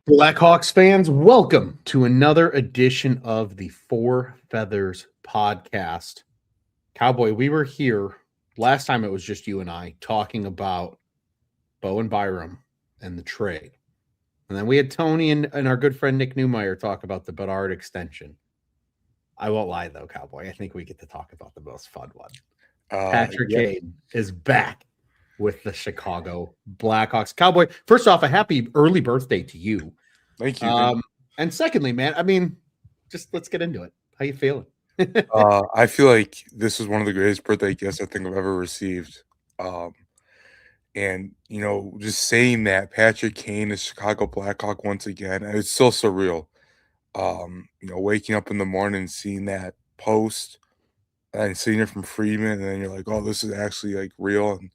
Blackhawks fans, welcome to another edition of the Four Feathers podcast. Cowboy, we were here last time, it was just you and I talking about Bo and Byram and the trade. And then we had Tony and our good friend Nick Newmeyer talk about the Bedard extension. I won't lie, though, Cowboy. I think we get to talk about the most fun one. Patrick Yeah, Kane is back with the Chicago Blackhawks. Cowboy, first off, a happy early birthday to you. thank you. And secondly, man, I mean, just let's get into it. How you feeling? I feel like this is one of the greatest birthday gifts I think I've ever received. Um, and just saying that Patrick Kane is Chicago Blackhawk once again, and it's so surreal. Waking up in the morning, and seeing that post, and seeing it from Friedman, and then you're like, "Oh, this is actually like real." And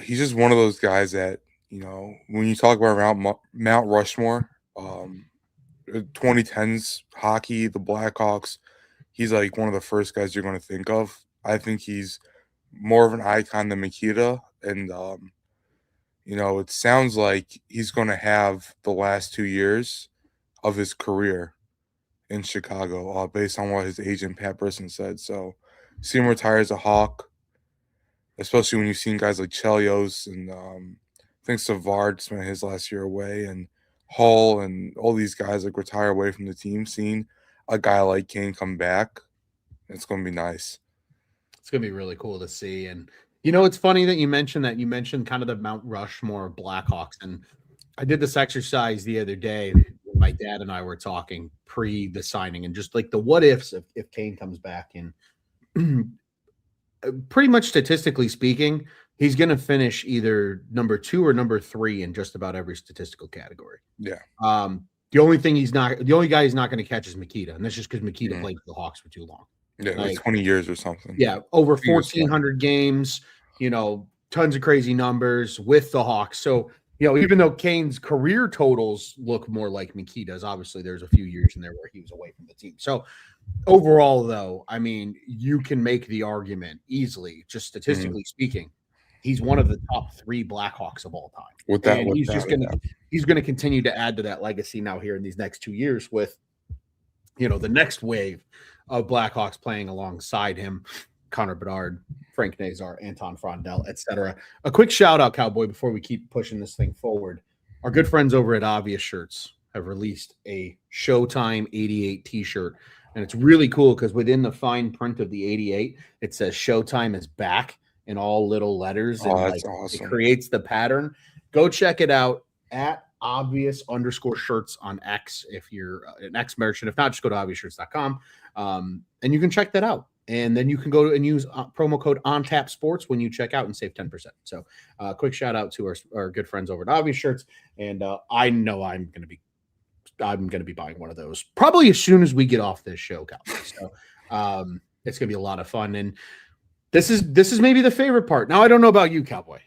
he's just one of those guys that when you talk about Mount Rushmore. 2010s hockey, the Blackhawks, he's like one of the first guys you're going to think of. I think he's more of an icon than Mikita. And, it sounds like he's going to have the last 2 years of his career in Chicago based on what his agent, Pat Brisson, said. So, see him retire as a Hawk, especially when you've seen guys like Chelios and I think Savard spent his last year away, and Hall and all these guys like retire away from the team. Seeing a guy like Kane come back, it's going to be nice. It's gonna be really cool to see. And it's funny that you mentioned that. You mentioned kind of the Mount Rushmore of Blackhawks, and I did this exercise the other day. My dad and I were talking pre the signing, and just like the what ifs if Kane comes back. And pretty much statistically speaking, he's going to finish either number 2 or number 3 in just about every statistical category. Yeah. The only guy he's not going to catch is Mikita, and that's just because Mikita played for the Hawks for too long. Yeah, like 20 years or something. Yeah, over 1,400 games, tons of crazy numbers with the Hawks. So, even though Kane's career totals look more like Mikita's, obviously there's a few years in there where he was away from the team. So, overall, though, I mean, you can make the argument easily, just statistically speaking, he's one of the top 3 Blackhawks of all time. He's going to continue to add to that legacy now here in these next 2 years with, the next wave of Blackhawks playing alongside him, Connor Bedard, Frank Nazar, Anton Frondel, etc. A quick shout out, Cowboy, before we keep pushing this thing forward. Our good friends over at Obvious Shirts have released a Showtime 88 t-shirt. And it's really cool because within the fine print of the 88, it says Showtime is back in all little letters. And that's awesome. It creates the pattern. Go check it out at obvious_shirts on X if you're an X merchant. If not, just go to obviousshirts.com and you can check that out. And then you can go and use promo code ONTAPSports when you check out and save 10%. So quick shout out to our good friends over at Obvious Shirts. And I know I'm going to be buying one of those probably as soon as we get off this show, Cowboy. So it's going to be a lot of fun. And this is maybe the favorite part. Now, I don't know about you, Cowboy.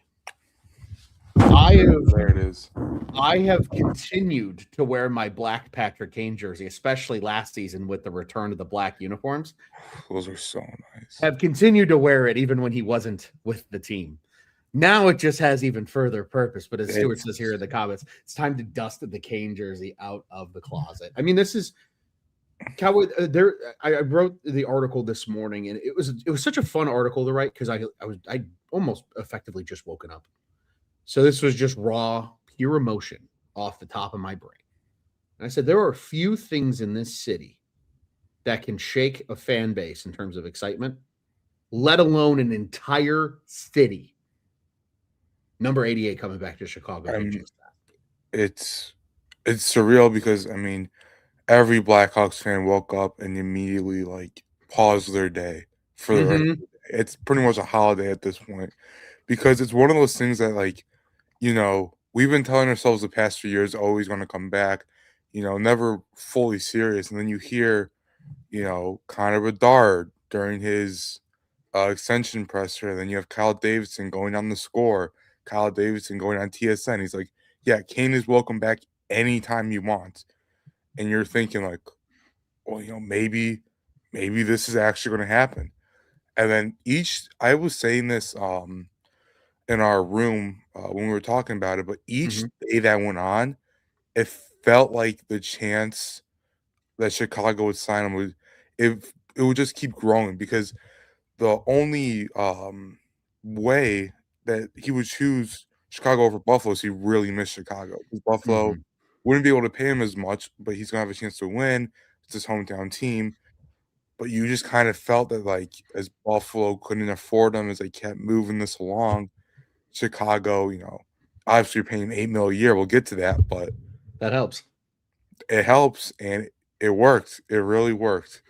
There it is. I have continued to wear my black Patrick Kane jersey, especially last season with the return of the black uniforms. Those are so nice. Have continued to wear it even when he wasn't with the team. Now it just has even further purpose. But as Stuart says here in the comments, it's time to dust the Kane jersey out of the closet. I mean, this is Cowboy. I wrote the article this morning, and it was such a fun article to write because I almost effectively just woken up. So this was just raw, pure emotion off the top of my brain. And I said, there are a few things in this city that can shake a fan base in terms of excitement, let alone an entire city. Number 88 coming back to Chicago. It's surreal because, I mean, every Blackhawks fan woke up and immediately, like, paused their day for the rest of the day. It's pretty much a holiday at this point because it's one of those things that, like, we've been telling ourselves the past few years, always going to come back, never fully serious. And then you hear, Connor Bedard during his extension presser. And then you have Kyle Davidson going on the score, Kyle Davidson going on TSN. He's like, yeah, Kane is welcome back anytime you want. And you're thinking like, well, maybe this is actually going to happen. And then I was saying this in our room when we were talking about it, but each day that went on, it felt like the chance that Chicago would sign him it would just keep growing because the only way that he would choose Chicago over Buffalo is he really missed Chicago. Because Buffalo Mhm. wouldn't be able to pay him as much, but he's gonna have a chance to win. It's his hometown team. But you just kind of felt that like as Buffalo couldn't afford him as they kept moving this along, Chicago, obviously you're paying him $8 million a year. We'll get to that, but That helps. it helps and it worked. It really worked.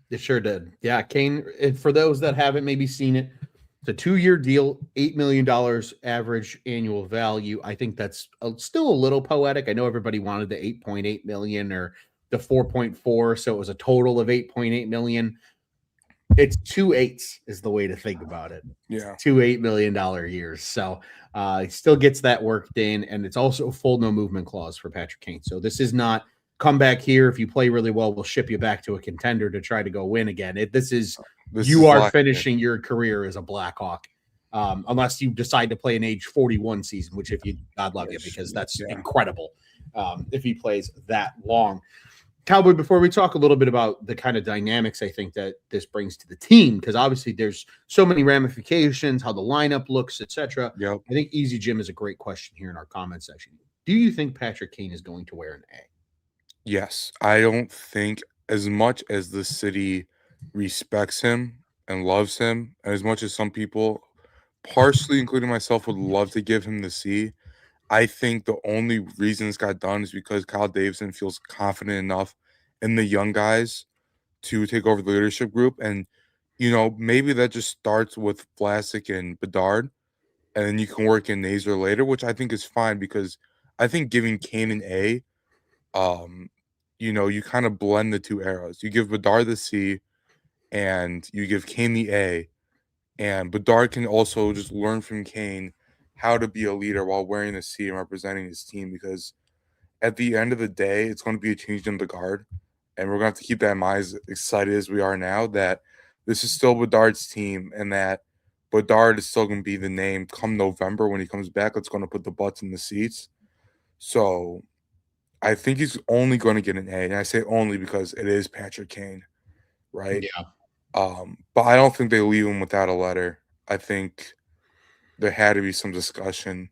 It sure did. Yeah, Kane. And for those that haven't maybe seen it, it's a 2-year deal, $8 million average annual value. I think that's still a little poetic. I know everybody wanted the 8.8 million or the 4.4, so it was a total of 8.8 million. It's 2/8 is the way to think about it. Yeah. Two $8 million years. So he still gets that worked in, and it's also a full no movement clause for Patrick Kane. So this is not come back here. If you play really well, we'll ship you back to a contender to try to go win again. This is you is are like finishing your career as a Blackhawk, unless you decide to play an age 41 season, which if you God love you, because that's incredible if he plays that long. Cowboy, before we talk a little bit about the kind of dynamics I think that this brings to the team, because obviously there's so many ramifications, how the lineup looks, etc. Yep. I think Easy Jim is a great question here in our comment section. Do you think Patrick Kane is going to wear an A? Yes. I don't think as much as the city respects him and loves him, and as much as some people, partially including myself, would love to give him the C, I think the only reason this got done is because Kyle Davidson feels confident enough in the young guys to take over the leadership group. And, maybe that just starts with Vlasic and Bedard, and then you can work in Nazar later, which I think is fine because I think giving Kane an A, you kind of blend the two eras. You give Bedard the C and you give Kane the A, and Bedard can also just learn from Kane how to be a leader while wearing the C and representing his team because at the end of the day, it's going to be a change in the guard. And we're going to have to keep that in mind as excited as we are now that this is still Bedard's team and that Bedard is still going to be the name come November when he comes back. It's going to put the butts in the seats. So I think he's only going to get an A. And I say only because it is Patrick Kane, right? Yeah. But I don't think they leave him without a letter. I think there had to be some discussion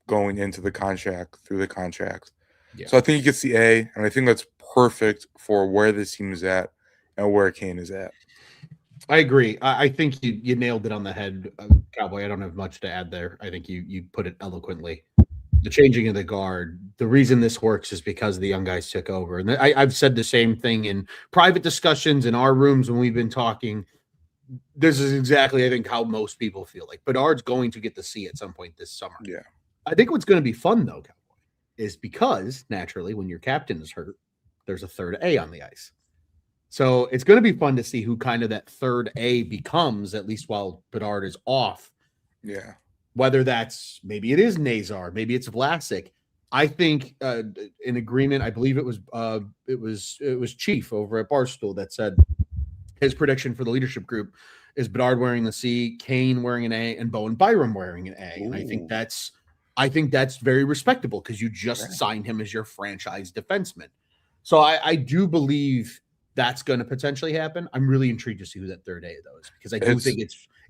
going into the contract, through the contract. Yeah. So I think he gets the A, and I think that's perfect for where this team is at and where Kane is at. I agree. I think you nailed it on the head, Cowboy. I don't have much to add there. I think you put it eloquently. The changing of the guard. The reason this works is because the young guys took over, and I've said the same thing in private discussions in our rooms when we've been talking. This is exactly, I think, how most people feel. Like Bedard's going to get the C at some point this summer. Yeah. I think what's going to be fun though, Cowboy, is because naturally when your captain is hurt, there's a third A on the ice. So it's going to be fun to see who kind of that third A becomes, at least while Bedard is off. Yeah. Whether that's maybe it is Nazar, maybe it's Vlasic. I think in agreement. I believe it was Chief over at Barstool that said his prediction for the leadership group is Bedard wearing the C, Kane wearing an A, and Bowen Byram wearing an A. And I think that's very respectable because you just signed him as your franchise defenseman. So I do believe that's going to potentially happen. I'm really intrigued to see who that third A though is because I do think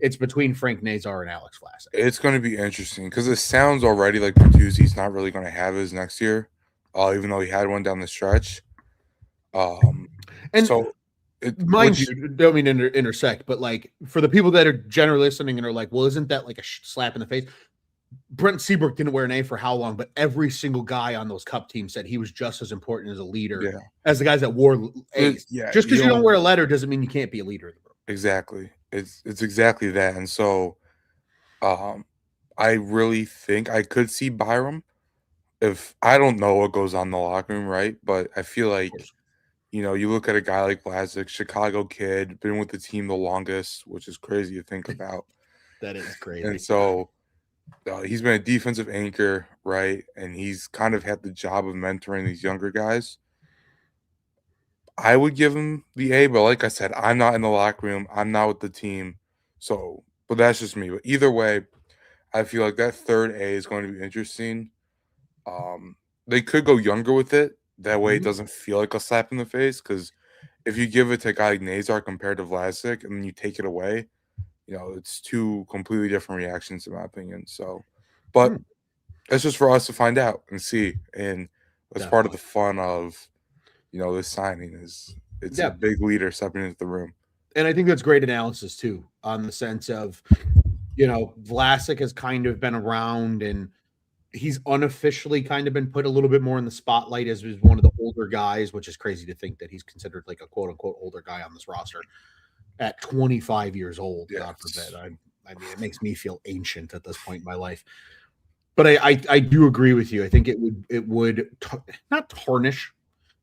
it's between Frank Nazar and Alex Vlasic. It's going to be interesting because it sounds already like Bertuzzi's not really going to have his next year, even though he had one down the stretch. And so, mind you, don't mean to intersect, but like for the people that are generally listening and are like, well, isn't that like a slap in the face? Brent Seabrook didn't wear an A for how long, but every single guy on those cup teams said he was just as important as a leader as the guys that wore A's. Just because you don't wear a letter doesn't mean you can't be a leader. Exactly. It's exactly that. And so I really think I could see Byram if I don't know what goes on in the locker room, right? But I feel like, you look at a guy like Vlasic, Chicago kid, been with the team the longest, which is crazy to think about. That is crazy. And so he's been a defensive anchor, right? And he's kind of had the job of mentoring these younger guys. I would give him the A, but like I said, I'm not in the locker room. I'm not with the team. So, but that's just me. But either way, I feel like that third A is going to be interesting. they could go younger with it. That way, it Mhm. doesn't feel like a slap in the face. Because if you give it to a guy like Nazar compared to Vlasic, and then you take it away, it's two completely different reactions, in my opinion. So, but Mm, it's just for us to find out and see, and that's part of definitely. the fun of this signing is it's a Yeah, big leader stepping into the room. and I think that's great analysis too, on the sense of Vlasic has kind of been around and he's unofficially kind of been put a little bit more in the spotlight as one of the older guys, which is crazy to think that he's considered like a quote unquote older guy on this roster at 25 years old. God forbid. Yes. I mean, it makes me feel ancient at this point in my life. But I do agree with you. I think it would not tarnish,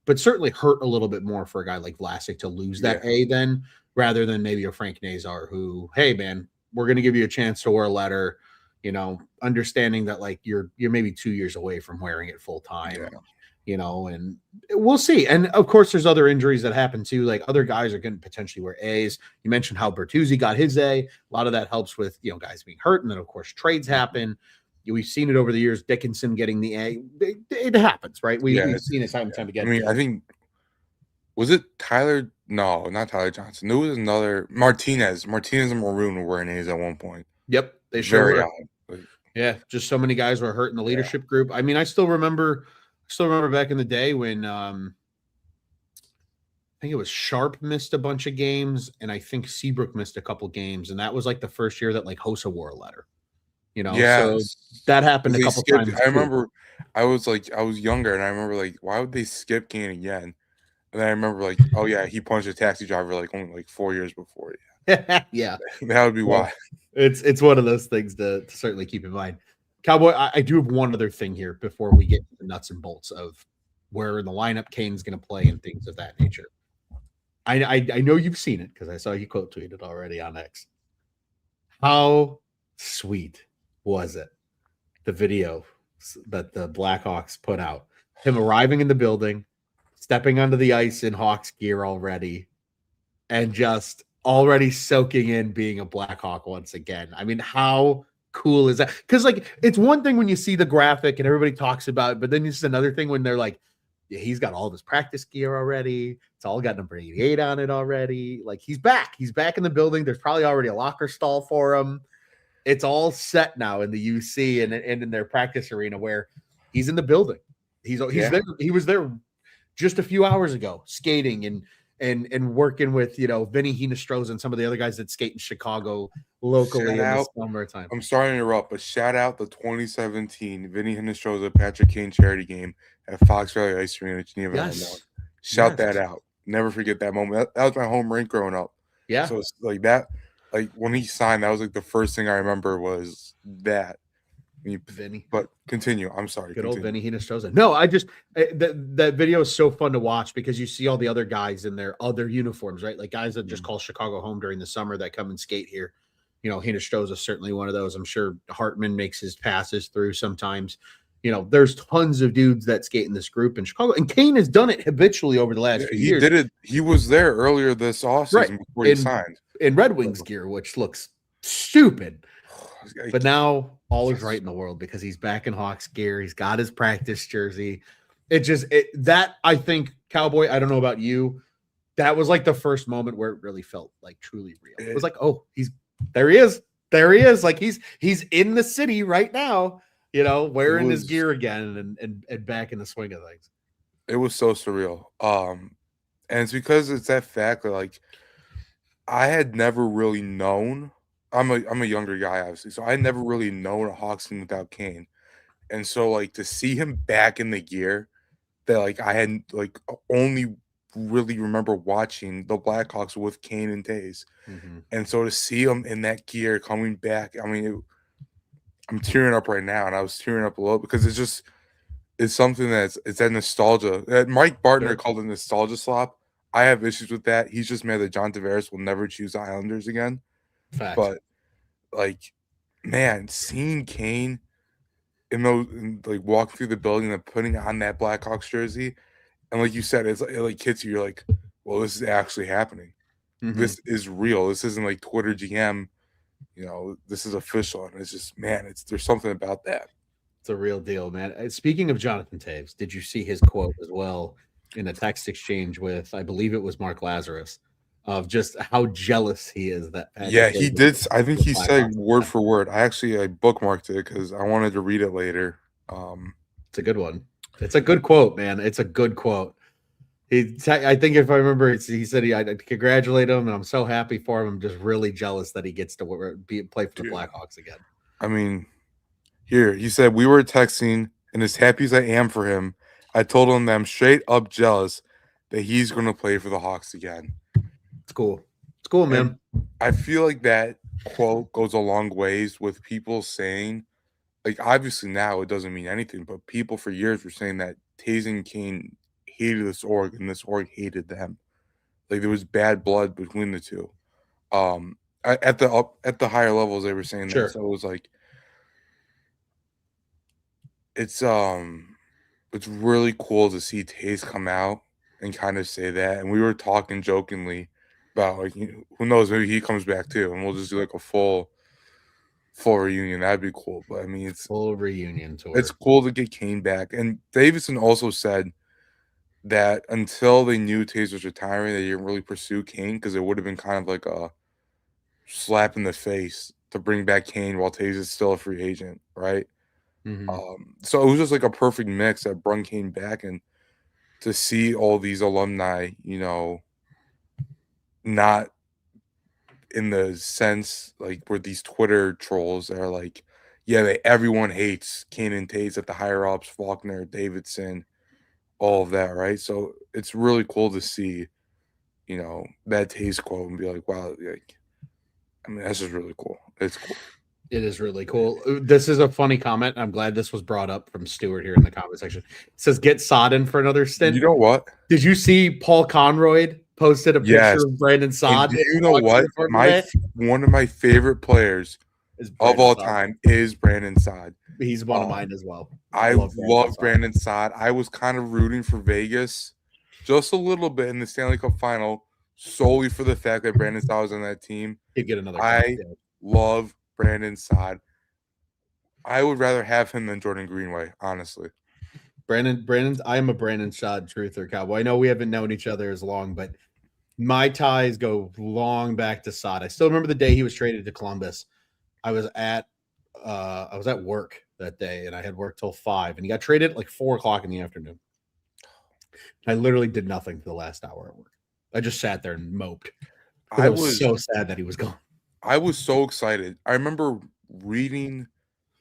but certainly hurt a little bit more for a guy like Vlasic to lose that Yeah. A then rather than maybe a Frank Nazar who, hey man, we're going to give you a chance to wear a letter, understanding that like you're maybe 2 years away from wearing it full time, Yeah. and we'll see. And of course, there's other injuries that happen too. Like other guys are going to potentially wear A's. You mentioned how Bertuzzi got his A. A lot of that helps with guys being hurt, and then of course trades happen. We've seen it over the years. Dickinson getting the A. It happens, right? Yeah. We've seen it time and time I again. mean, I think was it Tyler? No, not Tyler Johnson. There was another Martinez. Martinez and Maroon were wearing A's at one point. Yep, they sure Very were. odd. Like, Yeah, just so many guys were hurt in the yeah. leadership group. I mean, I still remember back in the day when I think it was Sharp missed a bunch of games, and I think Seabrook missed a couple games, and that was like the first year that like Hossa wore a letter. So Yes. that happened 'Cause a they couple skipped. times I too. remember I was younger, and I remember why would they skip Kane again? And then I remember oh yeah, he punched a taxi driver only 4 years before. Yeah, That would be well, why. it's one of those things to certainly keep in mind. Cowboy, I do have one other thing here before we get to the nuts and bolts of where in the lineup Kane's going to play and things of that nature. I know you've seen it because I saw you quote tweeted already on X. How sweet was it? The video that the Blackhawks put out, him arriving in the building, stepping onto the ice in Hawks gear already, and just already soaking in being a Blackhawk once again. I mean, how cool is that? Because it's one thing when you see the graphic and everybody talks about it, but then it's another thing when they're like, yeah, he's got all of his practice gear already. It's all got number 88 on it already. Like he's back. He's back in the building. There's probably already a locker stall for him. It's all set now in the UC and in their practice arena where he's in the building. He's Yeah. there. He was there just a few hours ago, skating and working with Vinny Hinostroza and some of the other guys that skate in Chicago locally in the summertime. I'm sorry to interrupt, but shout out the 2017 Vinny Hinostroza Patrick Kane charity game at Fox Valley Ice Arena in Geneva, Yes. Illinois. Shout Yes. that out. Never forget that moment. That was my home rink growing up. Yeah. So it's that, when he signed, that was the first thing I remember was that. Vinny. But continue. I'm sorry. Good old Vinny Hinostroza. No, that video is so fun to watch because you see all the other guys in their other uniforms, right? Like guys that just call Chicago home during the summer that come and skate here. Hinostroza is certainly one of those. I'm sure Hartman makes his passes through sometimes. There's tons of dudes that skate in this group in Chicago, and Kane has done it habitually over the last few years. He did it. He was there earlier this offseason before he signed in Red Wings gear, which looks stupid. But now all is right in the world because he's back in Hawks gear. He's got his practice jersey. That I think, Cowboy, I don't know about you, that was the first moment where it really felt truly real. It was oh, there he is. There he is. He's in the city right now, wearing his gear again and back in the swing of things. It was so surreal. And it's because it's that fact that I had never really known. I'm a younger guy, obviously, so I never really known a Hawks team without Kane, and so to see him back in the gear that I hadn't only really remember watching the Blackhawks with Kane and Tays, and so to see him in that gear coming back, I mean, I'm tearing up right now, and I was tearing up a little because it's something it's that nostalgia that Mike Bartner called a nostalgia slop. I have issues with that. He's just mad that John Tavares will never choose the Islanders again. Fact. But man, seeing Kane in those walking through the building and putting on that Blackhawks jersey, and like you said, it hits you. You're like, well, this is actually happening. This is real. This isn't Twitter GM. This is official, and it's just there's something about that. the real deal, man. Speaking of Jonathan Taves, did you see his quote as well in a text exchange with, I believe it was Mark Lazarus, of just how jealous he is that Yeah, Patrick he Kane did. I with think the he said Blackhawks? word for word. I bookmarked it because I wanted to read it later. It's a good one. It's a good quote, man. It's a good quote. I think if I remember, he said I congratulate him, and I'm so happy for him. I'm just really jealous that he gets to play for the Dude, Blackhawks again. I mean, here he said we were texting, and as happy as I am for him, I told him that I'm straight up jealous that he's going to play for the Hawks again. It's cool. It's cool, man. And I feel like that quote goes a long ways with people saying, like, obviously now it doesn't mean anything, but people for years were saying that Taves and Kane hated this org and this org hated them. Like there was bad blood between the two. At the higher levels they were saying Sure. that. So it was like it's really cool to see Taves come out and kind of say that. And we were talking jokingly about like who knows, maybe he comes back too, and we'll just do like a full reunion. That'd be cool. But I mean, it's full reunion tour. It's cool to get Kane back. And Davidson also said that until they knew Taves was retiring, they didn't really pursue Kane because it would have been kind of like a slap in the face to bring back Kane while Taves is still a free agent, right? So it was just like a perfect mix that brought Kane back, and to see all these alumni, not in the sense like where these Twitter trolls are like, yeah, everyone hates Kane and Taves at the higher ups, Faulkner, Davidson, all of that, right? So it's really cool to see, that Taves quote and be like, wow, like, I mean, that's just really cool. It's cool. It is really cool. This is a funny comment. I'm glad this was brought up from Stuart here in the comment section. It says, get Sodden for another stint. You know what? Did you see Paul Conroy posted a picture of Brandon Saad? And you know what? One of my favorite players of all time is Brandon Saad. He's one of mine as well. I love Brandon Saad. I was kind of rooting for Vegas just a little bit in the Stanley Cup final solely for the fact that Brandon Saad was on that team. He'd get another. I love Brandon Saad. I would rather have him than Jordan Greenway, honestly. I am a Brandon Saad truther, Cowboy. I know we haven't known each other as long, but my ties go long back to Saad. I still remember the day he was traded to Columbus. I was at work that day, and I had work till 5, and he got traded at like 4:00 in the afternoon. I literally did nothing for the last hour at work. I just sat there and moped. I was so sad that he was gone. I was so excited. I remember reading,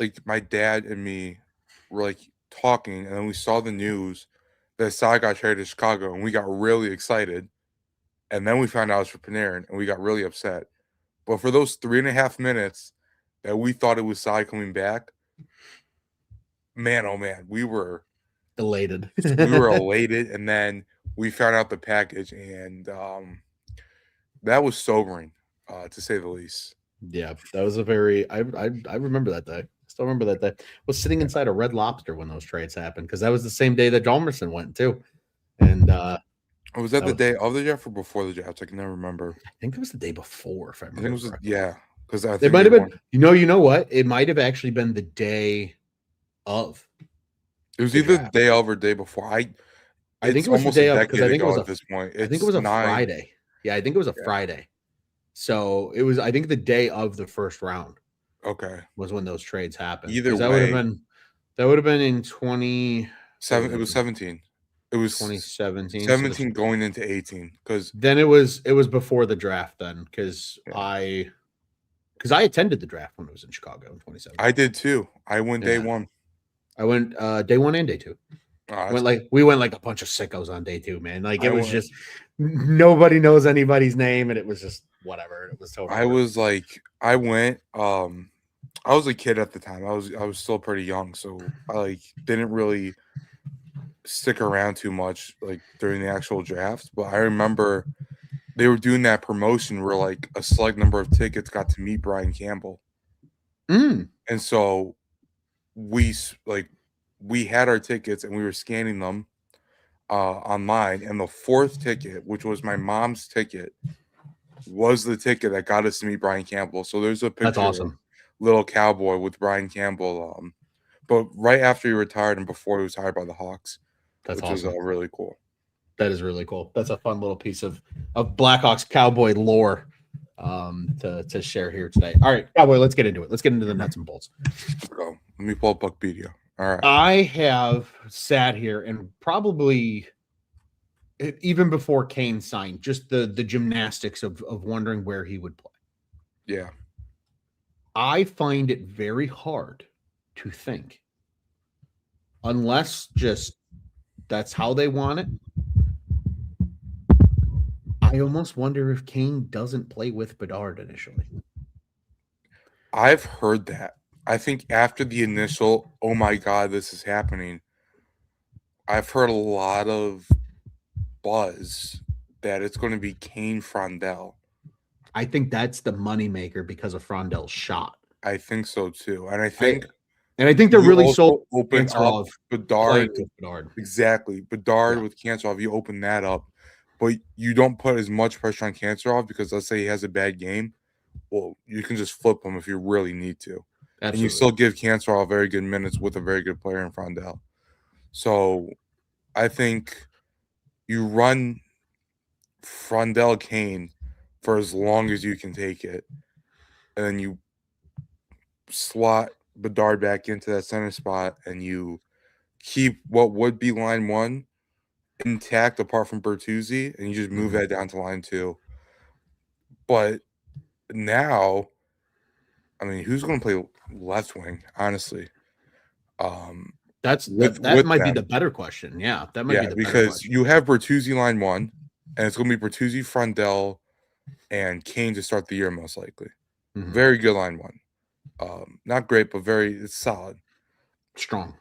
like my dad and me were like talking, and then we saw the news that Saad got traded to Chicago, and we got really excited. And then we found out it was for Panarin, and we got really upset. But for those 3.5 minutes that we thought it was Saad coming back, man, oh man, we were elated. And then we found out the package, and that was sobering, to say the least. Yeah, that was I remember that day. I still remember that day. I was sitting inside a Red Lobster when those trades happened because that was the same day that Jalmerson went too. And was that the day of the draft or before the draft? I can never remember. I think it was the day before, if I remember. I think it was because it might have been. You know what? It might have actually been the day of. It was either the day of or day before. I think it was the day of because I think it was at this point. I think it was a Friday. Yeah, I think it was a Friday. So it was. I think the day of the first round. Okay, was when those trades happened. Either way, that would have been in 2017. It was 17. It was 2017. 17 going into 18 because then it was before the draft then because I attended the draft when it was in Chicago in 2017. I did too. I went day one. I went day one and day two. We went like a bunch of sickos on day two, man. Like it was just nobody knows anybody's name, and it was just whatever. It was totally. I went. I was a kid at the time. I was still pretty young, so I didn't really stick around too much during the actual draft. But I remember they were doing that promotion where a select number of tickets got to meet Brian Campbell, and so we had our tickets and we were scanning them online, and the fourth ticket, which was my mom's ticket, was the ticket that got us to meet Brian Campbell. So there's a picture. That's awesome. Of little cowboy with Brian Campbell but right after he retired and before he was hired by the Hawks, That's which awesome. was really cool. That is really cool. That's a fun little piece of Blackhawks Cowboy lore to share here today. All right, Cowboy, let's get into it. Let's get into the nuts and bolts. Let's go. Let me pull up Buckpedia. All right. I have sat here and probably even before Kane signed, just the gymnastics of wondering where he would play. Yeah. I find it very hard to think, unless just that's how they want it. I almost wonder if Kane doesn't play with Bedard initially. I've heard that. I think after the initial, oh my God, this is happening, I've heard a lot of buzz that it's going to be Kane Frondell. I think that's the moneymaker because of Frondell's shot. I think so too. And I think they're really sold open up Bedard. Exactly. Bedard with Kanserov, you open that up, but you don't put as much pressure on Kanserov because let's say he has a bad game. Well, you can just flip him if you really need to. Absolutely. And you still give Kanserov very good minutes with a very good player in Frondell. So I think you run Frondell Kane for as long as you can take it, and then you slot Bedard back into that center spot, and you keep what would be line 1 intact apart from Bertuzzi, and you just move that down to line 2. But now, I mean, who's going to play left wing? Honestly, that might be the better question. Yeah, that might be the better because question. You have Bertuzzi line 1, and it's going to be Bertuzzi, Frondell, and Kane to start the year most likely. Very good line 1. Not great, but it's solid, strong.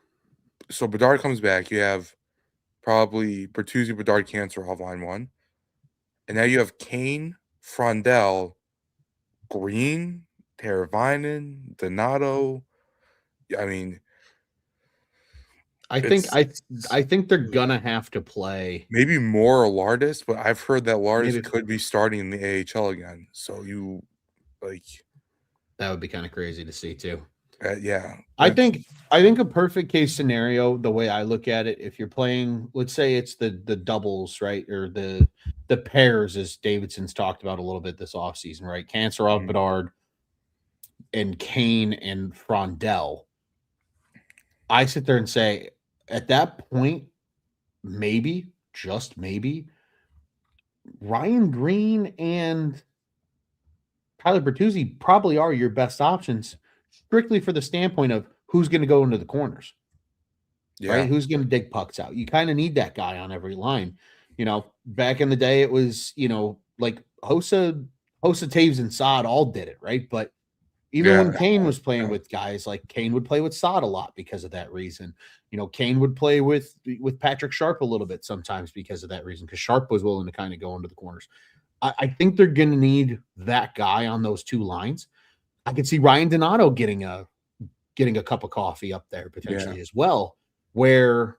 So Bedard comes back. You have probably Bertuzzi, Bedard, Kanserov line 1, and now you have Kane, Frondell, Green, Teravainen, Donato. I mean, I think they're gonna have to play maybe more Lardis, but I've heard that Lardis could be starting in the AHL again. So you that would be kind of crazy to see too. Yeah, I think a perfect case scenario, the way I look at it, if you're playing, let's say it's the doubles, right, or the pairs, as Davidson's talked about a little bit this offseason, right? Kanserov, Bedard, and Kane and Frondell. I sit there and say, at that point, maybe, just maybe, Ryan Green and Tyler Bertuzzi probably are your best options, strictly for the standpoint of who's going to go into the corners, right? Who's going to dig pucks out? You kind of need that guy on every line. Back in the day, it was, like Hossa, Taves, and Saad all did it, right? But even when Kane was playing with guys, like Kane would play with Saad a lot because of that reason. Kane would play with Patrick Sharp a little bit sometimes because of that reason, because Sharp was willing to kind of go into the corners. I think they're going to need that guy on those two lines. I could see Ryan Donato getting a cup of coffee up there potentially as well, and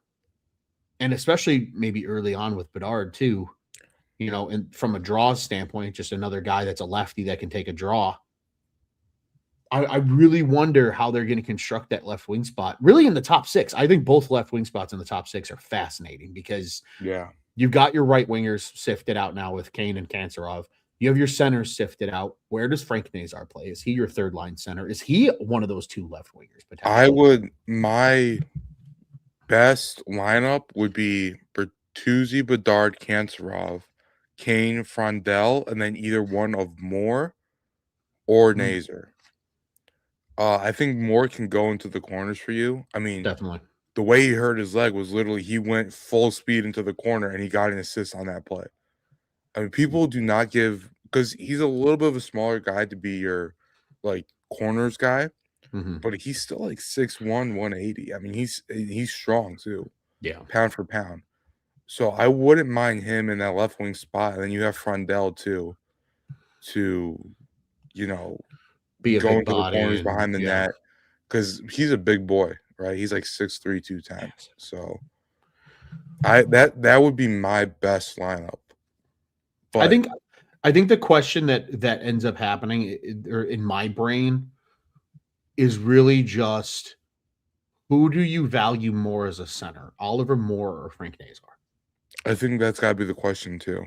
especially maybe early on with Bedard too, and from a draw standpoint, just another guy that's a lefty that can take a draw. I really wonder how they're going to construct that left wing spot. Really, in the top 6, I think both left wing spots in the top 6 are fascinating because you've got your right wingers sifted out now with Kane and Kanserov. You have your centers sifted out. Where does Frank Nazar play? Is he your third line center? Is he one of those two left wingers? My best lineup would be Bertuzzi, Bedard, Kanserov, Kane, Frondell, and then either one of Moore or Nazar. I think Moore can go into the corners for you. I mean, definitely. The way he hurt his leg was literally he went full speed into the corner and he got an assist on that play. I mean, people do not give, because he's a little bit of a smaller guy to be your corners guy, but he's still 6'1", 180. I mean, he's strong too. Yeah, pound for pound. So I wouldn't mind him in that left wing spot. And then you have Frondell too, to be a go big into the corners behind the net, because he's a big boy, right? He's 6'3", 210. So that would be my best lineup. But I think the question that ends up happening, or in my brain, is really just Who do you value more as a center, Oliver Moore or Frank Nazar? I think that's got to be the question too.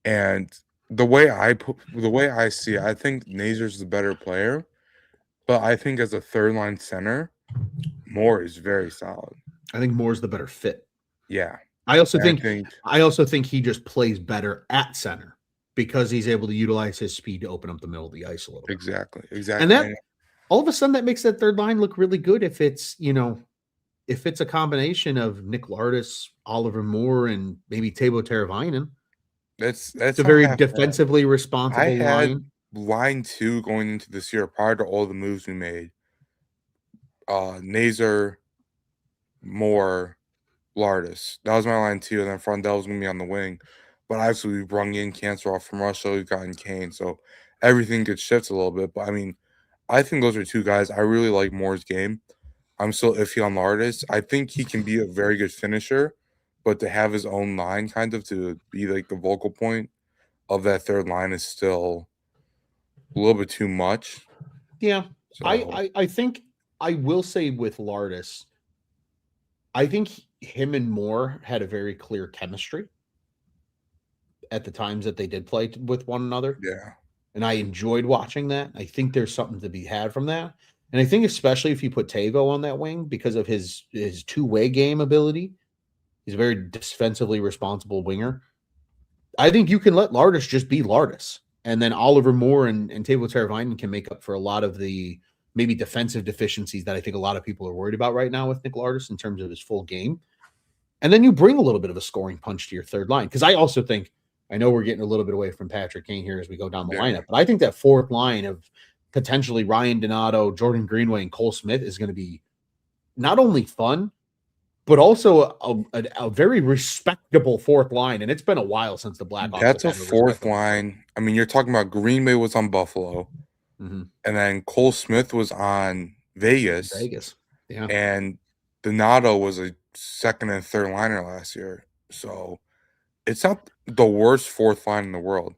And the way I see it, I think Nazar's the better player, but I think as a third line center, Moore is very solid. I think Moore's the better fit. Yeah. I also And think he just plays better at center because he's able to utilize his speed to open up the middle of the ice a little bit. Exactly. And that all of a sudden that makes that third line look really good if it's, if it's a combination of Nick Lardis, Oliver Moore, and maybe Teuvo Teravainen. That's a very defensively responsible I had line. Line 2 going into this year prior to all the moves we made. Nazar, Moore, Lardis. That was my line 2, and then Frondell was going to be on the wing. But obviously, we brung in Cancer from Russia. We've gotten Kane. So everything could shift a little bit. But, I mean, I think those are two guys. I really like Moore's game. I'm still iffy on Lardis. I think he can be a very good finisher. But to have his own line kind of to be like the vocal point of that third line is still a little bit too much. Yeah. So. I think I will say with Lardis, I think him and Moore had a very clear chemistry at the times that they did play with one another. Yeah. And I enjoyed watching that. I think there's something to be had from that. And I think especially if you put Teuvo on that wing because of his two-way game ability, he's a very defensively responsible winger. I think you can let Lardis just be Lardis. And then Oliver Moore and Teuvo Teravainen can make up for a lot of the maybe defensive deficiencies that I think a lot of people are worried about right now with Nick Lardis in terms of his full game. And then you bring a little bit of a scoring punch to your third line. Because I also think, I know we're getting a little bit away from Patrick Kane here as we go down the lineup, but I think that fourth line of potentially Ryan Donato, Jordan Greenway, and Cole Smith is going to be not only fun, but also a very respectable fourth line. And it's been a while since the Blackhawks. That's a fourth line. I mean, you're talking about Greenway was on Buffalo. Mm-hmm. And then Cole Smith was on Vegas. Yeah. And Donato was a second and third liner last year. So it's not the worst fourth line in the world.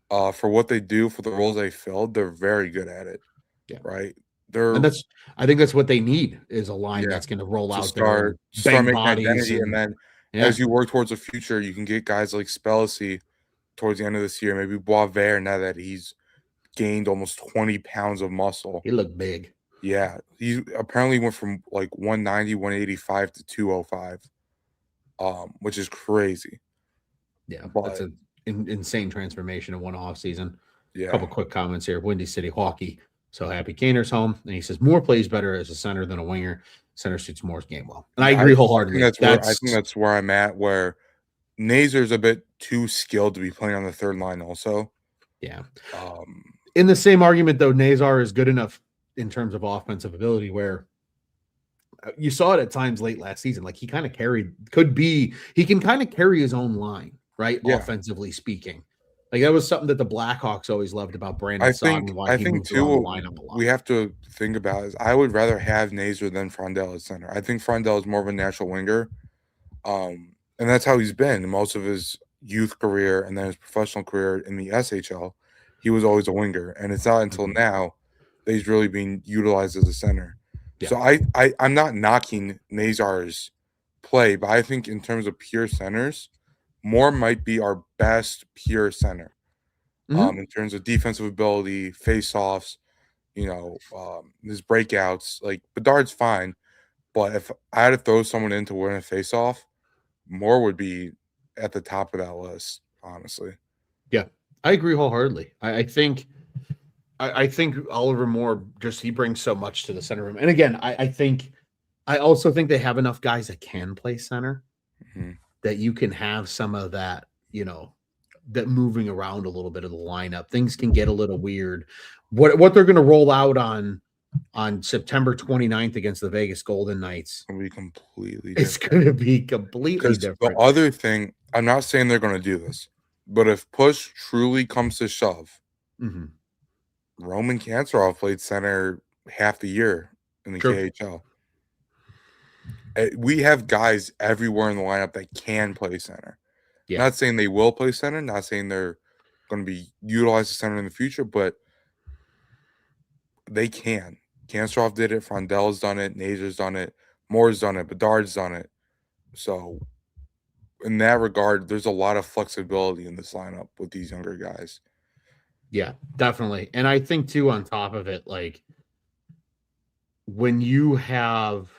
For what they do, for the roles they filled, they're very good at it. Yeah. Right. I think that's what they need is a line that's going to roll out start making identity, and then as you work towards the future, you can get guys like Spellacy towards the end of this year, maybe Boisvert now that he's gained almost 20 pounds of muscle. He looked big. Yeah. He apparently went from like 190, 185 to 205, which is crazy. Yeah. That's an insane transformation in one off season. Yeah. A couple quick comments here. Windy City Hockey. So happy Kaner's home. And he says Moore plays better as a center than a winger. Center suits Moore's game well. And I agree wholeheartedly. I think that's where I'm at, where Nazar's a bit too skilled to be playing on the third line also. Yeah. In the same argument, though, Nazar is good enough in terms of offensive ability where you saw it at times late last season. Like he kind of he can kind of carry his own line, right? Yeah. Offensively speaking. Like that was something that the Blackhawks always loved about Brandon Saad. I think too, we have to think about is I would rather have Nazar than Frondell at center. I think Frondell is more of a natural winger. And that's how he's been most of his youth career and then his professional career in the SHL. He was always a winger. And it's not until now that he's really being utilized as a center. Yeah. So I'm not knocking Nazar's play, but I think in terms of pure centers, Moore might be our best pure center in terms of defensive ability, face-offs, his breakouts. Like Bedard's fine, but if I had to throw someone in to win a face-off, Moore would be at the top of that list, honestly. Yeah, I agree wholeheartedly. I think Oliver Moore he brings so much to the center room. And again, I also think they have enough guys that can play center. Mm-hmm. That you can have some of that, that moving around a little bit of the lineup. Things can get a little weird. What they're going to roll out on September 29th against the Vegas Golden Knights. It's going to be completely different. The other thing, I'm not saying they're going to do this, but if push truly comes to shove, Roman Kanserov played center half the year in the KHL. We have guys everywhere in the lineup that can play center. Yeah. Not saying they will play center, not saying they're going to be utilized as center in the future, but they can. Kanserov did it. Frondel's done it. Nazer's done it. Moore's done it. Bedard's done it. So in that regard, there's a lot of flexibility in this lineup with these younger guys. Yeah, definitely. And I think too, on top of it, like when you have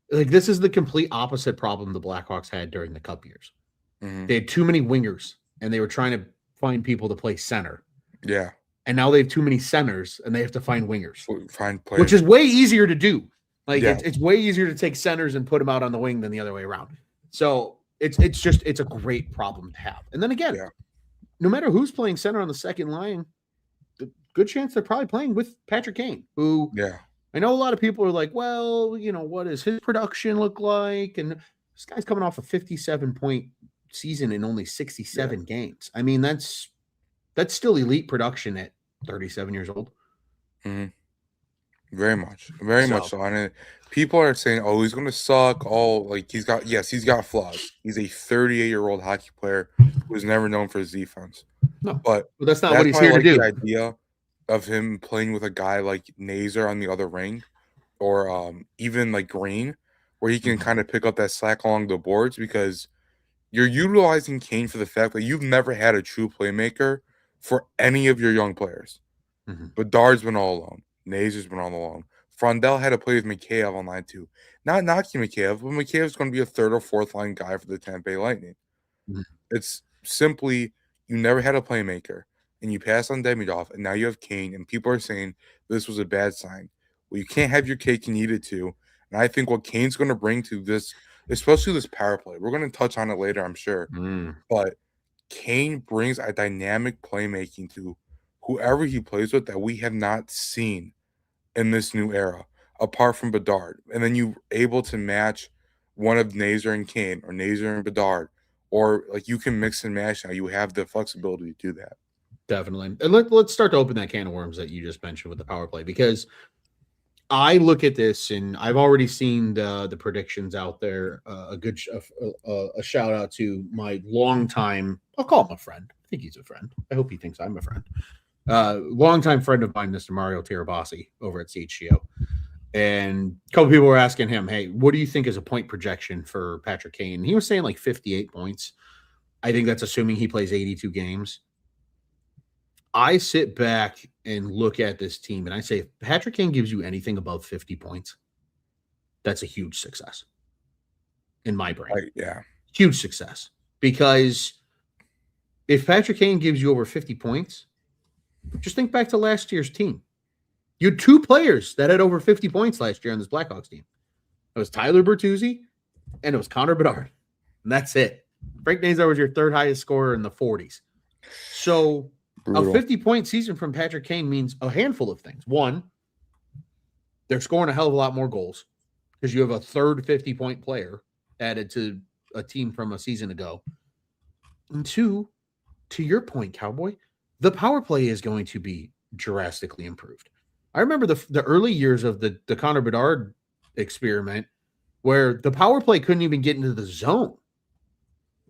like this is the complete opposite problem the Blackhawks had during the Cup years. They had too many wingers and they were trying to find people to play center. Yeah. And now they have too many centers and they have to find wingers. Find players. Which is way easier to do. Like Yeah. it's way easier to take centers and put them out on the wing than the other way around. So it's a great problem to have. And then again, no matter who's playing center on the second line, the good chance they're probably playing with Patrick Kane, who I know a lot of people are like, well, you know, what does his production look like? And this guy's coming off a 57-point season in only 67 games. I mean, that's still elite production at 37 years old. Very much so. And people are saying, "Oh, he's going to suck." Oh, like he's got flaws. He's a 38-year-old hockey player who's never known for his defense. No, but that's not what he's here to do. The idea of him playing with a guy like Nazer on the other ring, or even like Green, where he can kind of pick up that slack along the boards, because you're utilizing Kane for the fact that you've never had a true playmaker for any of your young players. Bedard's been all alone. Nazer's been all alone. Frondel had to play with Mikheyev on line 2. Not knocking Mikheyev, but Mikheyev's going to be a third or fourth line guy for the Tampa Bay Lightning. It's simply you never had a playmaker, and you pass on Demidov, and now you have Kane, and people are saying this was a bad sign. Well, you can't have your cake and eat it too. And I think what Kane's going to bring to this, especially this power play, we're going to touch on it later, I'm sure. But Kane brings a dynamic playmaking to whoever he plays with that we have not seen in this new era, apart from Bedard. And then you're able to match one of Nazer and Kane, or Nazer and Bedard, or like you can mix and match now. You have the flexibility to do that. Definitely. And let's start to open that can of worms that you just mentioned with the power play, because I look at this and I've already seen the predictions out there. A shout out to my longtime, I'll call him a friend. I think he's a friend. I hope he thinks I'm a friend. Longtime friend of mine, Mr. Mario Tirabassi over at CHGO. And a couple people were asking him, hey, what do you think is a point projection for Patrick Kane? He was saying like 58 points. I think that's assuming he plays 82 games. I sit back and look at this team and I say, if Patrick Kane gives you anything above 50 points, that's a huge success in my brain. Huge success. Because if Patrick Kane gives you over 50 points, just think back to last year's team. You had 2 players that had over 50 points last year on this Blackhawks team. It was Tyler Bertuzzi and it was Connor Bedard. And that's it. Frank Nazar was your third highest scorer in the 40s. So brutal. A 50-point season from Patrick Kane means a handful of things. One, they're scoring a hell of a lot more goals because you have a third 50-point player added to a team from a season ago. And 2, to your point, Cowboy, the power play is going to be drastically improved. I remember the early years of the Connor Bedard experiment where the power play couldn't even get into the zone.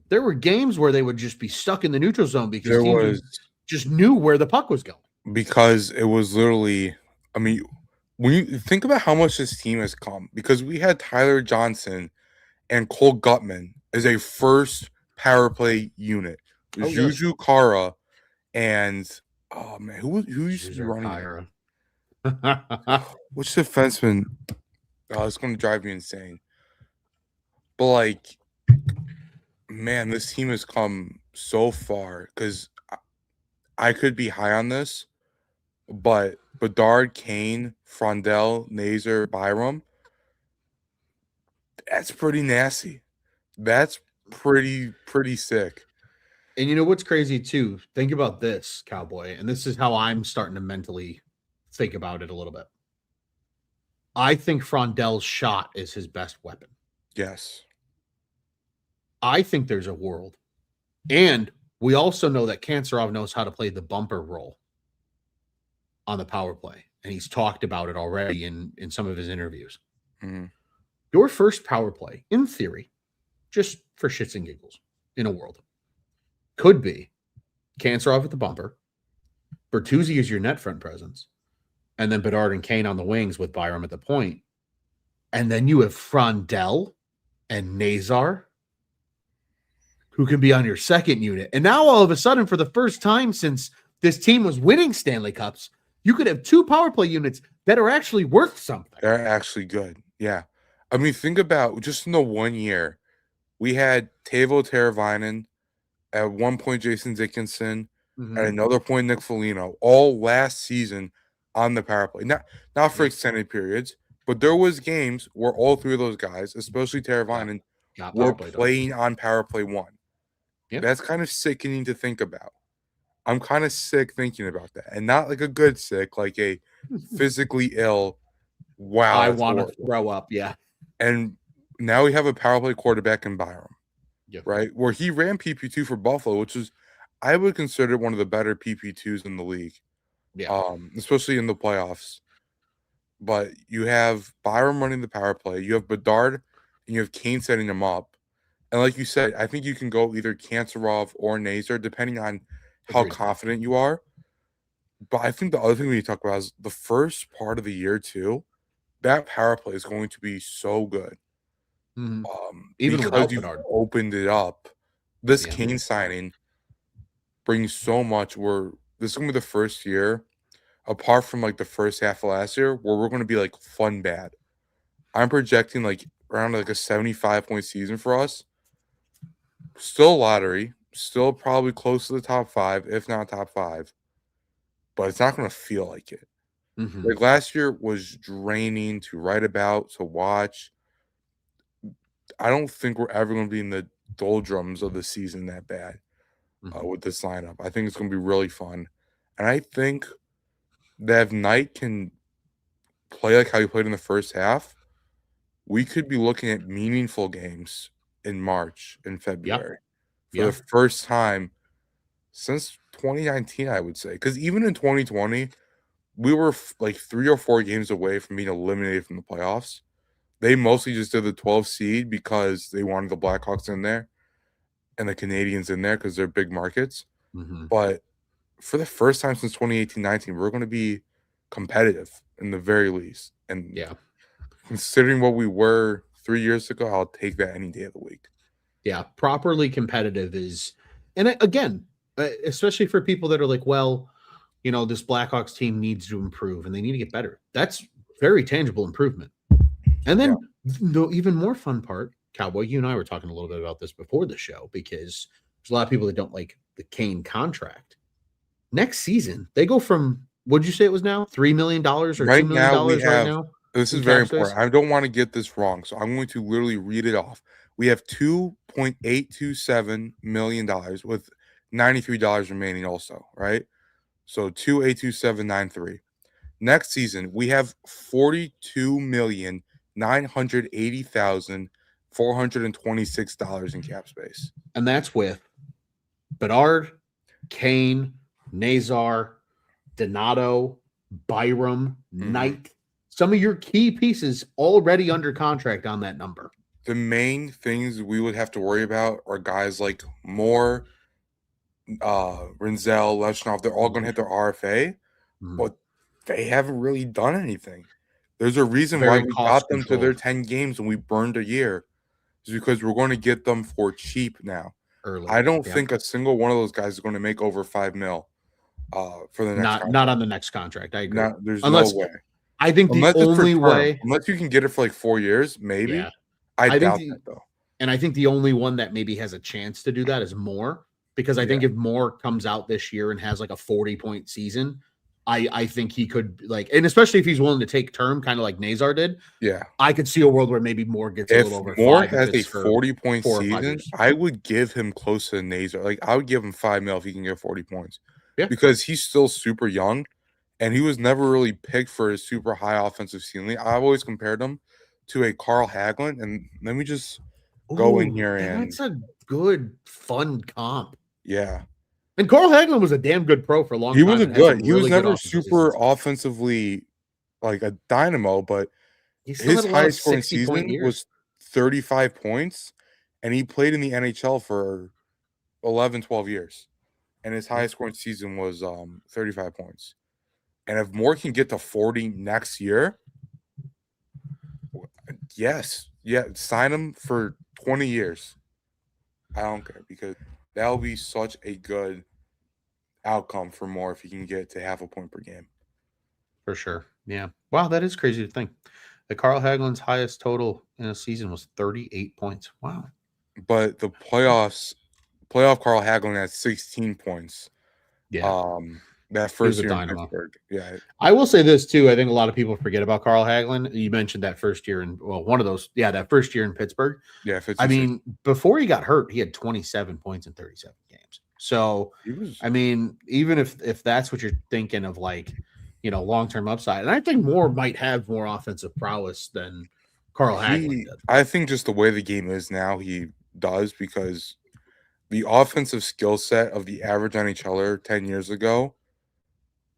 There were games where they would just be stuck in the neutral zone because teams just knew where the puck was going. Because it was literally, I mean, when you think about how much this team has come, because we had Tyler Johnson and Cole Gutman as a first power play unit. Juju Kara and who used to be running Kara? Which defenseman? Oh, it's going to drive me insane. But like, man, this team has come so far because I could be high on this, but Bedard, Kane, Frondel, Nazer, Byram, that's pretty nasty. That's pretty sick. And you know what's crazy too? Think about this, Cowboy, and this is how I'm starting to mentally think about it a little bit. I think Frondel's shot is his best weapon. Yes. I think there's a world. And we also know that Kanserov knows how to play the bumper role on the power play. And he's talked about it already in some of his interviews. Your first power play, in theory, just for shits and giggles in a world, could be Kanserov at the bumper. Bertuzzi is your net front presence. and then Bedard and Kane on the wings with Byram at the point. And then you have Frondell and Nazar, who can be on your second unit. And now all of a sudden, for the first time since this team was winning Stanley Cups, you could have 2 power play units that are actually worth something. They're actually good. Yeah. I mean, think about just in the 1 year, we had Teuvo Teravainen, at one point Jason Dickinson, at another point Nick Foligno, all last season on the power play. Not for extended periods, but there was games where all 3 of those guys, especially Teravainen, were playing on power play 1. Yep. That's kind of sickening to think about. I'm kind of sick thinking about that. And not like a good sick, like a physically ill, wow. I want to throw up, yeah. And now we have a power play quarterback in Byram, Yep. right? Where he ran PP2 for Buffalo, which is, I would consider one of the better PP2s in the league, especially in the playoffs. But you have Byram running the power play. You have Bedard, and you have Kane setting him up. And like you said, I think you can go either Kanserov or Nazar, depending on how confident you are. But I think the other thing we need to talk about is the first part of the year, too. That power play is going to be so good. Even because you opened it up. This Kane signing brings so much. This is going to be the first year, apart from like the first half of last year, where we're going to be like fun bad. I'm projecting like around like a 75-point season for us. Still lottery, still probably close to the top 5, if not top 5. But it's not going to feel like it. Like last year was draining to write about, to watch. I don't think we're ever going to be in the doldrums of the season that bad with this lineup. I think it's going to be really fun. And I think that if Knight can play like how he played in the first half, we could be looking at meaningful games in March and February for the first time since 2019, I would say. Because even in 2020, we were like 3 or 4 games away from being eliminated from the playoffs. They mostly just did the 12th seed because they wanted the Blackhawks in there and the Canadians in there because they're big markets. But for the first time since 2018-19, we're going to be competitive in the very least. And considering what we were 3 years ago, I'll take that any day of the week. Yeah, properly competitive is, and again, especially for people that are like, well, you know, this Blackhawks team needs to improve and they need to get better. That's very tangible improvement. And then the even more fun part, Cowboy, you and I were talking a little bit about this before the show because there's a lot of people that don't like the Kane contract. Next season, they go from, what'd you say it was now? $3 million or $2 million right now? This is very important. I don't want to get this wrong, so I'm going to literally read it off. We have $2.827 million with $93 remaining also, right? So 2.82793. Next season, we have $42,980,426 in cap space. And that's with Bedard, Kane, Nazar, Donato, Byram, Knight. Some of your key pieces already under contract on that number. The main things we would have to worry about are guys like Moore, Renzel, Leshnov. They're all going to hit their RFA, but they haven't really done anything. There's a reason why we got them to their 10 games and we burned a year. It's because we're going to get them for cheap now. Early. I don't think a single one of those guys is going to make over $5 million for the next contract. Not on the next contract. I agree. There's no way. I think the only way, unless you can get it for like 4 years, maybe. Yeah. I doubt that though. And I think the only one that maybe has a chance to do that is Moore, because I think if Moore comes out this year and has like a 40-point season, I think he could, like, and especially if he's willing to take term, kind of like Nazar did. Yeah, I could see a world where maybe Moore gets a little over. If Moore has a 40-point season, I would give him close to Nazar. Like, I would give him $5 million if he can get 40 points. Yeah, because he's still super young, and he was never really picked for his super high offensive ceiling. I've always compared him to a Carl Hagelin, and let me just go in here and that's a good, fun comp. Yeah. And Carl Hagelin was a damn good pro for a long time. He was he was never super offensively like a dynamo, but his highest scoring season was 35 points, and he played in the NHL for 11, 12 years. And his highest scoring season was 35 points. And if Moore can get to 40 next year, yes, sign him for 20 years. I don't care because that'll be such a good outcome for Moore if he can get to half a point per game. For sure. Yeah. Wow, that is crazy to think. The Carl Hagelin's highest total in a season was 38 points. Wow. But the playoff Carl Hagelin had 16 points. Yeah. That He was first a year in dynamo. Pittsburgh. Yeah. I will say this too. I think a lot of people forget about Carl Hagelin. You mentioned that first year in one of those, that first year in Pittsburgh. Yeah, I 56. mean, before he got hurt, he had 27 points in 37 games. So, He was I mean, even if that's what you're thinking of, like, long-term upside, and I think Moore might have more offensive prowess than Carl Hagelin did. I think just the way the game is now, he does because the offensive skill set of the average NHLer 10 years ago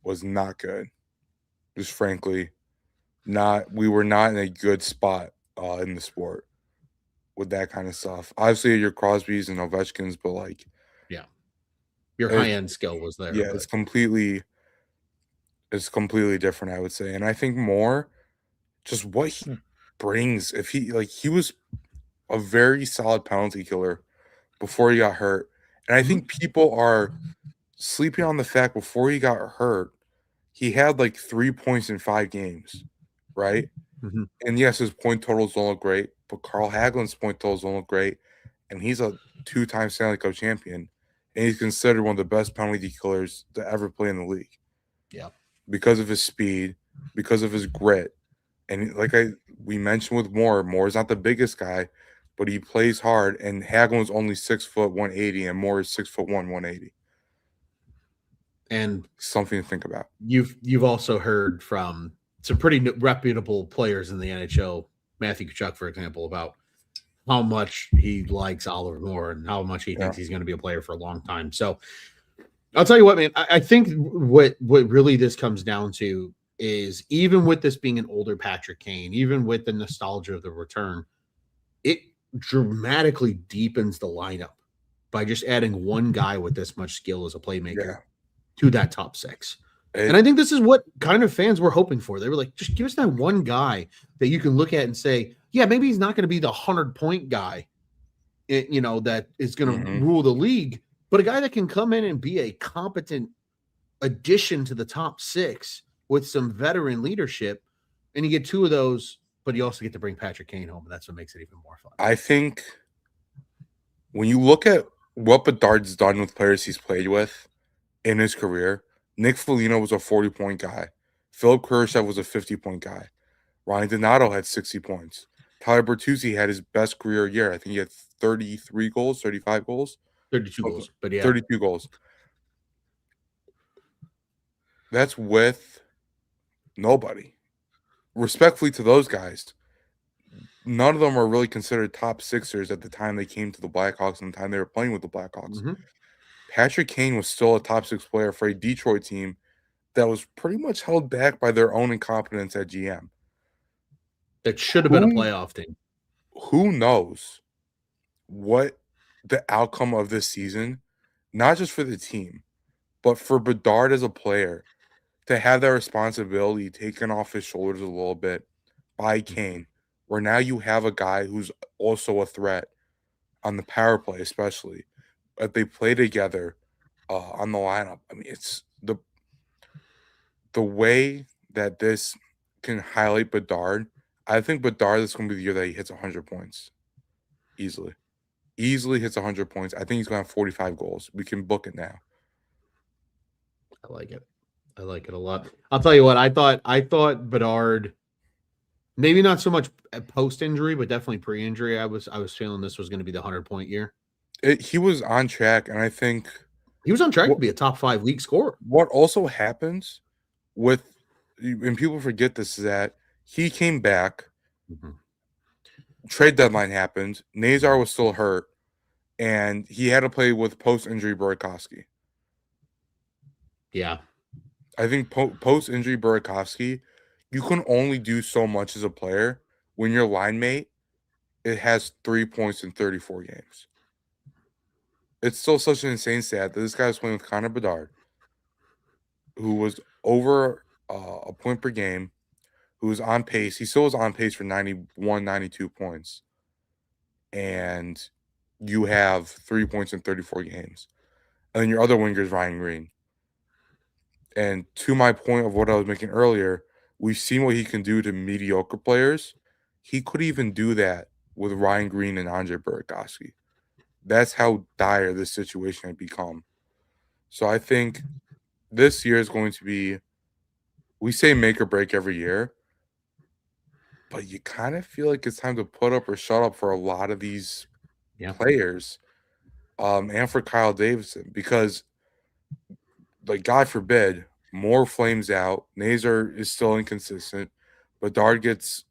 was not good. Just frankly, we were not in a good spot in the sport with that kind of stuff. Obviously, your Crosbys and Ovechkins, but like, Yeah, your high-end skill was there. Yeah, but it's completely different, I would say. And I think Moore, just what he brings, if he was a very solid penalty killer before he got hurt. And I think people are sleeping on the fact before he got hurt, he had like 3 points in 5 games, right? Mm-hmm. And yes, his point totals don't look great, but Carl Hagelin's point totals don't look great. And he's a 2-time Stanley Cup champion. And he's considered one of the best penalty killers to ever play in the league. Yeah. Because of his speed, because of his grit. And like we mentioned with Moore is not the biggest guy, but he plays hard. And Hagelin's only 6 foot 180, and Moore is 6 foot 180. And something to think about. You've also heard from some pretty reputable players in the NHL, Matthew Tkachuk, for example, about how much he likes Oliver Moore and how much he thinks he's going to be a player for a long time. So I'll tell you what, man, I think what really this comes down to is, even with this being an older Patrick Kane, even with the nostalgia of the return, it dramatically deepens the lineup by just adding one guy with this much skill as a playmaker to that top 6. And I think this is what kind of fans were hoping for. They were like, just give us that one guy that you can look at and say, yeah, maybe he's not going to be the 100-point guy, that is going to rule the league, but a guy that can come in and be a competent addition to the top 6 with some veteran leadership. And you get 2 of those, but you also get to bring Patrick Kane home. And that's what makes it even more fun. I think when you look at what Bedard's done with players he's played with in his career, Nick Foligno was a 40-point guy. Philip Kurashev was a 50-point guy. Ryan Donato had 60 points. Tyler Bertuzzi had his best career year. I think he had 33 goals, 35 goals. 32 goals, but yeah. 32 goals. That's with nobody. Respectfully to those guys, none of them are really considered top sixers at the time they came to the Blackhawks and the time they were playing with the Blackhawks. Mm-hmm. Patrick Kane was still a top 6 player for a Detroit team that was pretty much held back by their own incompetence at GM. That should have been a playoff team. Who knows what the outcome of this season, not just for the team, but for Bedard as a player, to have that responsibility taken off his shoulders a little bit by Kane, where now you have a guy who's also a threat on the power play, especially if they play together on the lineup. I mean, it's the way that this can highlight Bedard. I think Bedard is going to be the year that he hits 100 points easily. Easily hits 100 points. I think he's going to have 45 goals. We can book it now. I like it. I like it a lot. I'll tell you what, I thought Bedard, maybe not so much post-injury, but definitely pre-injury, I was feeling this was going to be the 100-point year. He was on track, and I think he was on track to be a top 5 league scorer. What also happens with, and people forget this, is that he came back. Trade deadline happened. Nazar was still hurt, and he had to play with post-injury Burakovsky. Yeah. I think post-injury Burakovsky, you can only do so much as a player when your line mate, it has 3 points in 34 games. It's still such an insane stat that this guy was playing with Connor Bedard, who was over a point per game, who's on pace. He still is on pace for 91, 92 points. And you have 3 points in 34 games. And then your other winger is Ryan Green. And to my point of what I was making earlier, we've seen what he can do to mediocre players. He could even do that with Ryan Green and Andre Burakovsky. That's how dire this situation had become. So I think this year is going to be, we say make or break every year, but you kind of feel like it's time to put up or shut up for a lot of these players, and for Kyle Davidson, because, like, God forbid, Moore flames out. Nazar is still inconsistent. Bedard is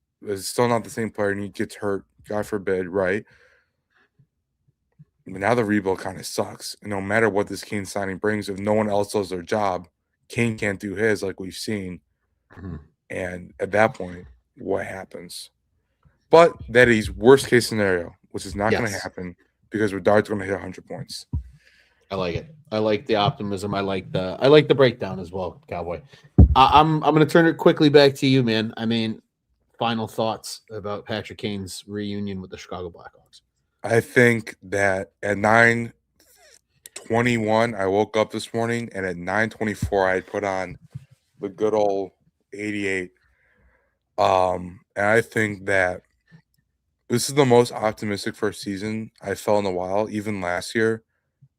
still not the same player, and he gets hurt. God forbid, right? But now the rebuild kind of sucks. And no matter what this Kane signing brings, if no one else does their job, Kane can't do his, like we've seen. Mm-hmm. And at that point, what happens? But that is worst case scenario, which is not going to happen because Bedard's going to hit 100 points. I like it. I like the optimism. I like the breakdown as well, Cowboy. I'm going to turn it quickly back to you, man. I mean, final thoughts about Patrick Kane's reunion with the Chicago Blackhawks. I think that at 9:21, I woke up this morning, and at 9:24, I had put on the good old 88. And I think that this is the most optimistic first season I felt in a while. Even last year,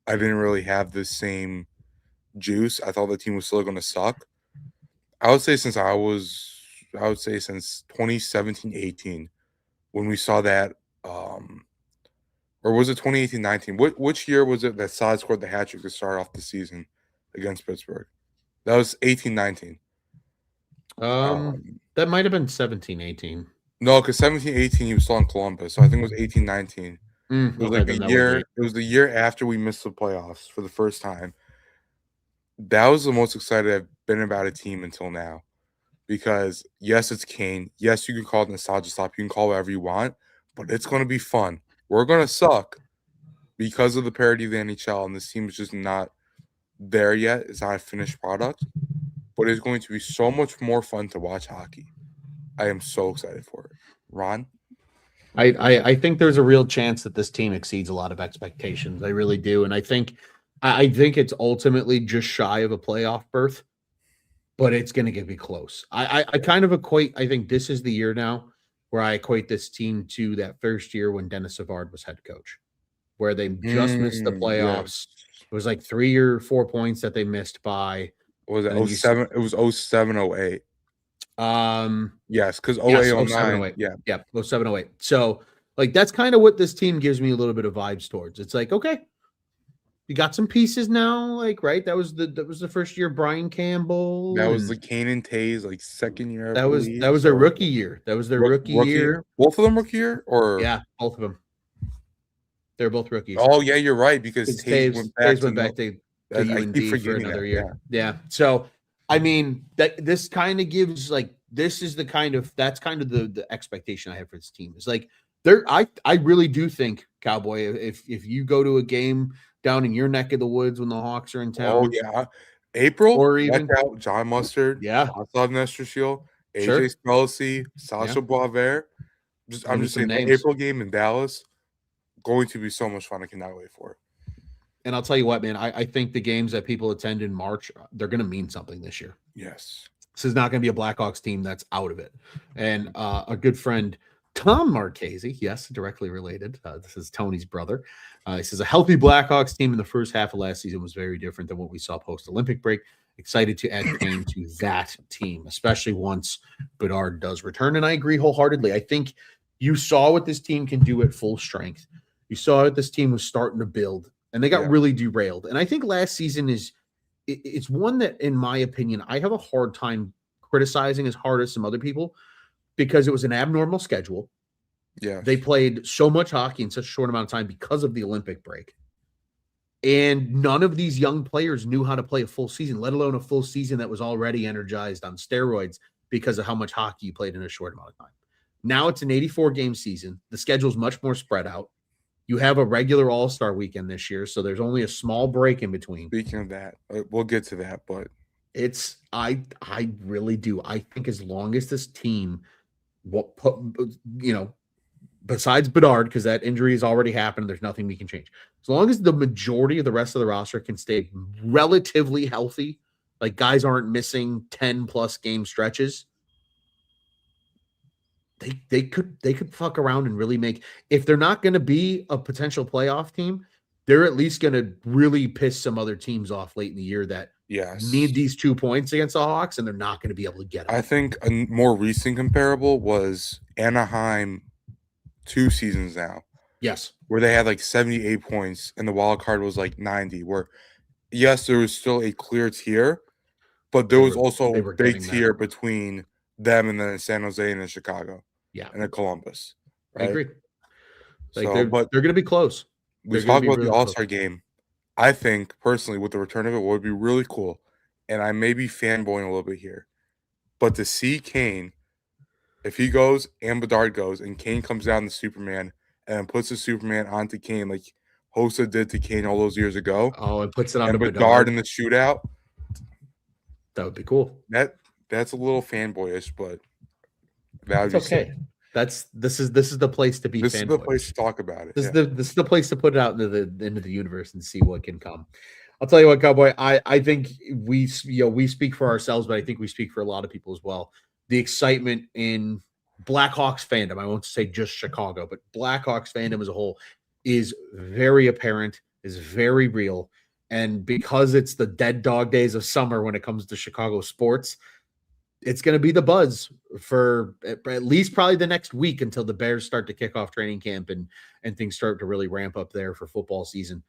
I didn't really have the same juice. I thought the team was still going to suck. I would say since 2017-18, when we saw that, or was it 2018-19? Which year was it that Saad scored the hat trick to start off the season against Pittsburgh? That was 18-19. That might have been 17-18. No, because 17-18 he was still in Columbus, so I think it was 18-19. It was like a year. It was the year after we missed the playoffs for the first time. That was the most excited I've been about a team until now, because yes, it's Kane. Yes, you can call it nostalgia slap. You can call it whatever you want, but it's going to be fun. We're going to suck because of the parity of the NHL, and this team is just not there yet. It's not a finished product, but it's going to be so much more fun to watch hockey. I am so excited for it. Ron? I think there's a real chance that this team exceeds a lot of expectations. I really do. And I think it's ultimately just shy of a playoff berth, but it's going to be close. I kind of equate, I think this is the year now where I equate this team to that first year when Dennis Savard was head coach, where they just missed the playoffs. Yeah. It was like 3 or 4 points that they missed by. Was it 07? It was 07-08. Yes, because 08-09. Yeah. 07-08. So, like, that's kind of what this team gives me a little bit of vibes towards. It's like, okay, you got some pieces now, like, right? That was the first year Brian Campbell. That was the Kane and Tays, like, second year. That was their rookie year. That was their rookie year. Both of them rookie year, or both of them. They're both rookies. Oh yeah, you're right, because Tays went back to UND for another year. Yeah. So I mean, this kind of gives, like, that's kind of the expectation I have for this team. It's like I really do think, Cowboy, if you go to a game down in your neck of the woods when the Hawks are in town. Oh yeah. April, or even out John Mustard, Vaslav Nestrashil, AJ Spelcy, Sasha Boisvert. I'm just saying, the April game in Dallas, going to be so much fun. I cannot wait for it. And I'll tell you what, man, I think the games that people attend in March, they're going to mean something this year. Yes. This is not going to be a Blackhawks team that's out of it. And a good friend, Tom Marchese, yes, directly related. This is Tony's brother. He says a healthy Blackhawks team in the first half of last season was very different than what we saw post-Olympic break. Excited to add Kane to that team, especially once Bedard does return. And I agree wholeheartedly. I think you saw what this team can do at full strength. You saw what this team was starting to build, and they got really derailed. And I think last season it's one that, in my opinion, I have a hard time criticizing as hard as some other people, because it was an abnormal schedule. Yeah. They played so much hockey in such a short amount of time because of the Olympic break. And none of these young players knew how to play a full season, let alone a full season that was already energized on steroids because of how much hockey you played in a short amount of time. Now it's an 84-game season. The schedule's much more spread out. You have a regular All-Star weekend this year, so there's only a small break in between. Speaking of that, we'll get to that, but I really do. I think as long as this team what put besides Bedard, because that injury has already happened, there's nothing we can change. As long as the majority of the rest of the roster can stay relatively healthy, like guys aren't missing 10 plus game stretches, they could fuck around and really make, if they're not going to be a potential playoff team, they're at least going to really piss some other teams off late in the year that need these 2 points against the Hawks, and they're not going to be able to get them. I think a more recent comparable was Anaheim 2 seasons now. Yes. Where they had like 78 points and the wild card was like 90, where yes, there was still a clear tier, but there was also a big tier between them and then San Jose and then Chicago. Yeah. And then Columbus. Right? I agree. Like so, they're going to be close. We talk about the All-Star game. I think personally, with the return of it, would be really cool. And I may be fanboying a little bit here, but to see Kane, if he goes and Bedard goes, and Kane comes down to Superman and puts the Superman onto Kane like Hossa did to Kane all those years ago. Oh, and puts it on Bedard in the shootout. That would be cool. That's a little fanboyish, but that would be okay. Sick. This is the place to be. This is the place to talk about it. This is the place to put it out into the universe and see what can come. I'll tell you what, Cowboy. I think we speak for ourselves, but I think we speak for a lot of people as well. The excitement in Blackhawks fandom, I won't say just Chicago, but Blackhawks fandom as a whole is very apparent, is very real. And because it's the dead dog days of summer when it comes to Chicago sports, it's going to be the buzz for at least probably the next week until the Bears start to kick off training camp and things start to really ramp up there for football season.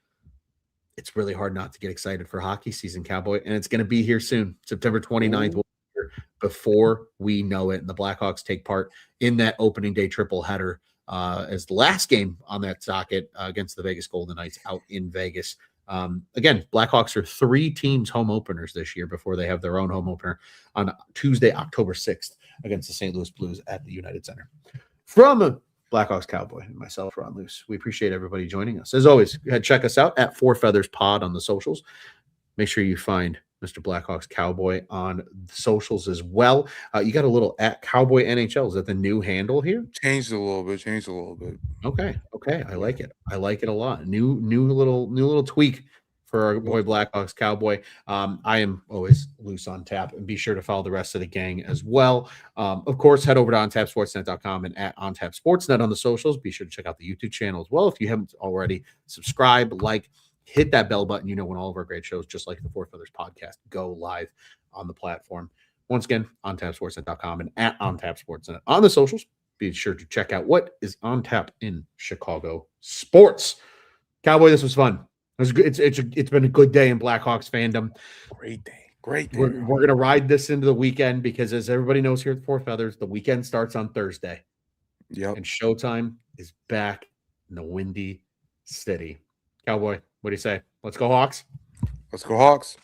It's really hard not to get excited for hockey season, Cowboy, and it's going to be here soon. September 29th will be here before we know it, and the Blackhawks take part in that opening day triple header as the last game on that docket against the Vegas Golden Knights out in Vegas. Again, Blackhawks are 3 teams home openers this year before they have their own home opener on Tuesday, October 6th against the St. Louis Blues at the United Center. From Blackhawks Cowboy and myself, Ron Luce, we appreciate everybody joining us. As always, go ahead, check us out at 4 Feathers Pod on the socials. Make sure you find Mr. Blackhawks Cowboy on the socials as well. You got a little at Cowboy NHL. Is that the new handle here? Changed a little bit. Okay. I like it. I like it a lot. New little tweak for our boy Blackhawks Cowboy. I am always loose on tap, and be sure to follow the rest of the gang as well. Of course, head over to ontapsportsnet.com and at ontapsportsnet on the socials. Be sure to check out the YouTube channel as well. If you haven't already, subscribe, hit that bell button, when all of our great shows, just like the Four Feathers podcast, go live on the platform. Once again, ontapsportsnet.com and at ontapsportsnet on the socials. Be sure to check out what is on tap in Chicago sports. Cowboy, this was fun. It's been a good day in Blackhawks fandom. Great day. We're going to ride this into the weekend because, as everybody knows here at Four Feathers, the weekend starts on Thursday. Yep. And showtime is back in the Windy City. Cowboy, what do you say? Let's go Hawks. Let's go Hawks.